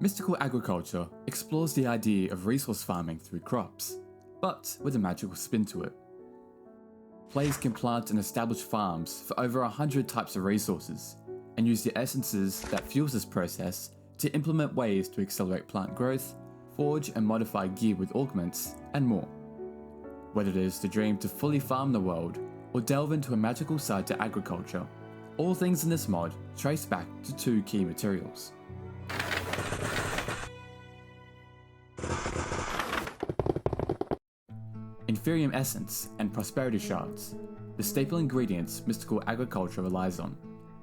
Mystical agriculture explores the idea of resource farming through crops, but with a magical spin to it. Players can plant and establish farms for over 100 types of resources, and use the essences that fuels this process to implement ways to accelerate plant growth, forge and modify gear with augments, and more. Whether it is the dream to fully farm the world, or delve into a magical side to agriculture, all things in this mod trace back to two key materials. Inferium Essence and Prosperity Shards, the staple ingredients mystical agriculture relies on,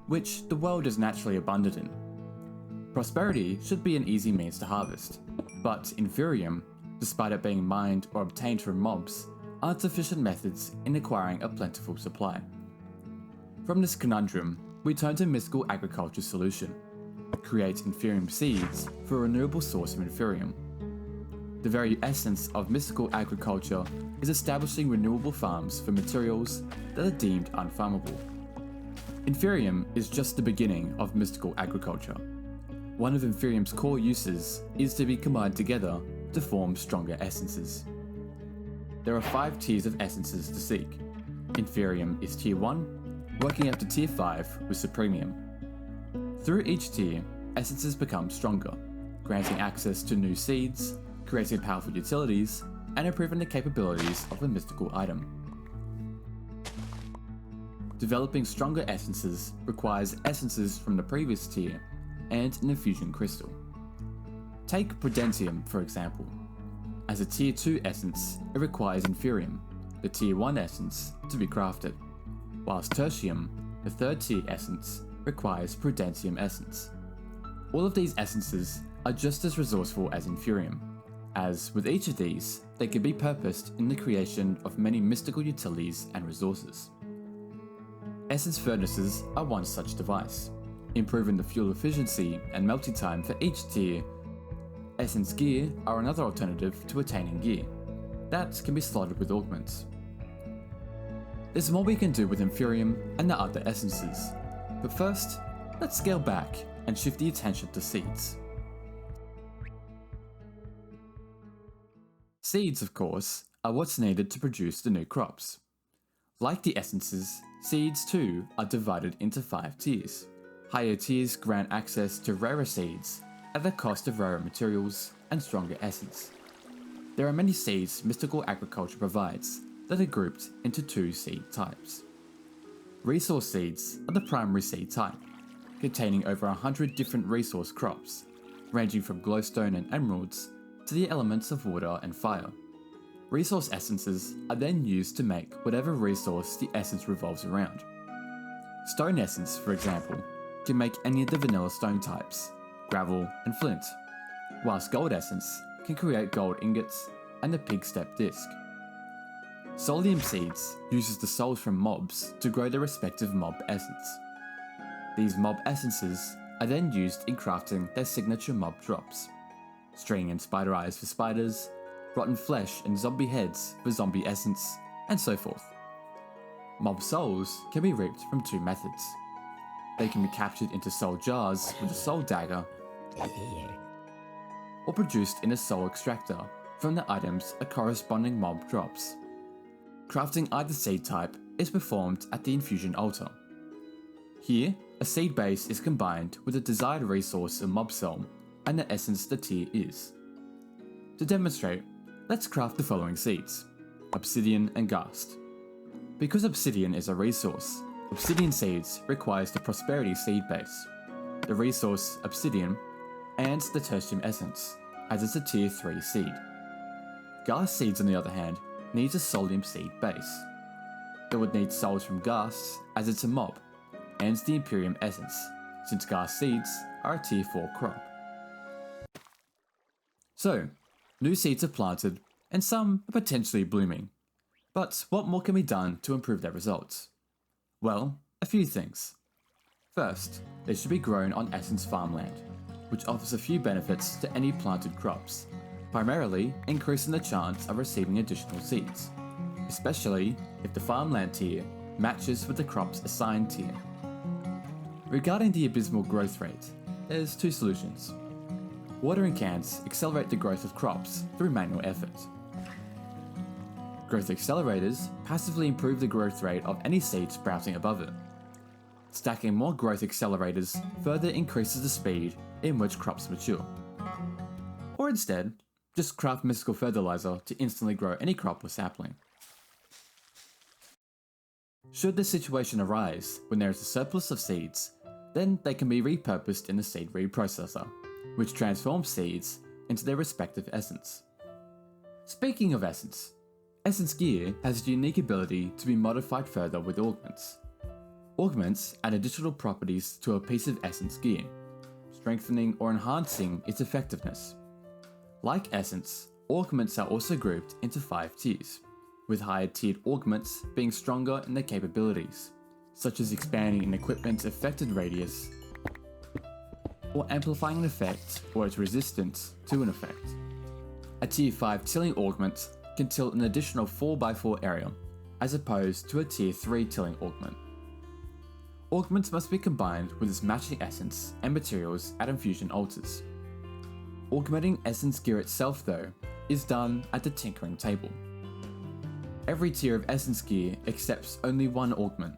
which the world is naturally abundant in. Prosperity should be an easy means to harvest, but Inferium, despite it being mined or obtained from mobs, aren't sufficient methods in acquiring a plentiful supply. From this conundrum, we turn to mystical agriculture's solution: create Inferium seeds for a renewable source of Inferium. The very essence of mystical agriculture is establishing renewable farms for materials that are deemed unfarmable. Inferium is just the beginning of mystical agriculture. One of Inferium's core uses is to be combined together to form stronger essences. There are 5 tiers of essences to seek. Inferium is tier 1, working up to tier 5 with Supremium. Through each tier, essences become stronger, granting access to new seeds, creating powerful utilities, and improving the capabilities of a mystical item. Developing stronger essences requires essences from the previous tier and an infusion crystal. Take Prudentium for example. As a tier 2 essence, it requires Inferium, the tier 1 essence, to be crafted, whilst Tertium, the 3rd tier essence, requires Prudentium essence. All of these essences are just as resourceful as Inferium, as with each of these, they can be purposed in the creation of many mystical utilities and resources. Essence furnaces are one such device, improving the fuel efficiency and melting time for each tier. Essence gear are another alternative to attaining gear, that can be slotted with augments. There's more we can do with Inferium and the other essences, but first, let's scale back and shift the attention to seeds. Seeds, of course, are what's needed to produce the new crops. Like the essences, seeds too are divided into 5 tiers. Higher tiers grant access to rarer seeds at the cost of rarer materials and stronger essence. There are many seeds mystical agriculture provides that are grouped into 2 seed types. Resource seeds are the primary seed type, containing over 100 different resource crops, ranging from glowstone and emeralds to the elements of water and fire. Resource essences are then used to make whatever resource the essence revolves around. Stone essence, for example, can make any of the vanilla stone types, gravel and flint, whilst gold essence can create gold ingots and the pig step disc. Solium seeds uses the souls from mobs to grow their respective mob essence. These mob essences are then used in crafting their signature mob drops. String and spider eyes for spiders, rotten flesh and zombie heads for zombie essence, and so forth. Mob souls can be reaped from 2 methods. They can be captured into soul jars with a soul dagger, or produced in a soul extractor from the items a corresponding mob drops. Crafting either seed type is performed at the infusion altar. Here, a seed base is combined with a desired resource of mob soul and the essence the tier is. To demonstrate, let's craft the following seeds: Obsidian and Ghast. Because Obsidian is a resource, Obsidian seeds requires the Prosperity seed base, the resource Obsidian, and the Tertium essence, as it's a tier 3 seed. Ghast seeds on the other hand needs a Solium seed base. It would need souls from Ghast as it's a mob, and the Imperium essence, since Ghast seeds are a tier 4 crop. So, new seeds are planted, and some are potentially blooming. But what more can be done to improve their results? Well, a few things. First, they should be grown on essence farmland, which offers a few benefits to any planted crops, primarily increasing the chance of receiving additional seeds, especially if the farmland tier matches with the crop's assigned tier. Regarding the abysmal growth rate, there's 2 solutions. Watering cans accelerate the growth of crops through manual effort. Growth accelerators passively improve the growth rate of any seed sprouting above it. Stacking more growth accelerators further increases the speed in which crops mature. Or instead, just craft mystical fertilizer to instantly grow any crop or sapling. Should the situation arise when there is a surplus of seeds, then they can be repurposed in the seed reprocessor, which transforms seeds into their respective essence. Speaking of essence, Essence Gear has a unique ability to be modified further with Augments. Augments add additional properties to a piece of Essence Gear, strengthening or enhancing its effectiveness. Like Essence, Augments are also grouped into 5 tiers, with higher tiered Augments being stronger in their capabilities, such as expanding an equipment's affected radius, or amplifying an effect or its resistance to an effect. A tier 5 tilling Augment can tilt an additional 4x4 area, as opposed to a tier 3 tilling Augment. Augments must be combined with its matching essence and materials at infusion altars. Augmenting Essence Gear itself, though, is done at the tinkering table. Every tier of Essence Gear accepts only one Augment.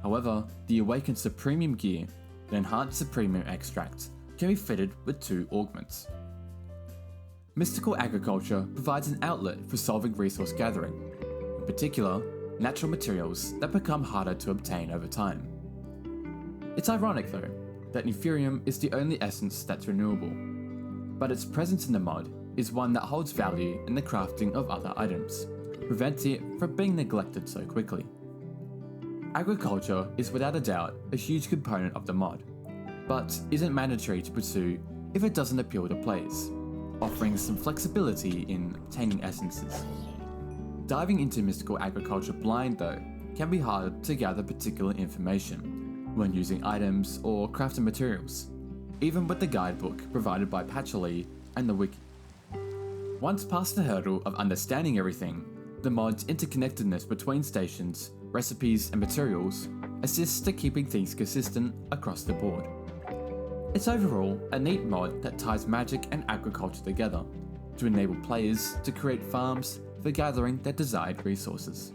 However, the Awakened Supremium Gear and Enhanced Supremium Extract can be fitted with 2 Augments. Mystical Agriculture provides an outlet for solving resource gathering, in particular, natural materials that become harder to obtain over time. It's ironic though, that Inferium is the only essence that's renewable, but its presence in the mod is one that holds value in the crafting of other items, preventing it from being neglected so quickly. Agriculture is without a doubt a huge component of the mod, but isn't mandatory to pursue if it doesn't appeal to players, offering some flexibility in obtaining essences. Diving into Mystical Agriculture blind though can be hard to gather particular information when using items or crafting materials, even with the guidebook provided by Patchouli and the Wiki. Once past the hurdle of understanding everything, the mod's interconnectedness between stations, recipes and materials assists to keeping things consistent across the board. It's overall a neat mod that ties magic and agriculture together to enable players to create farms for gathering their desired resources.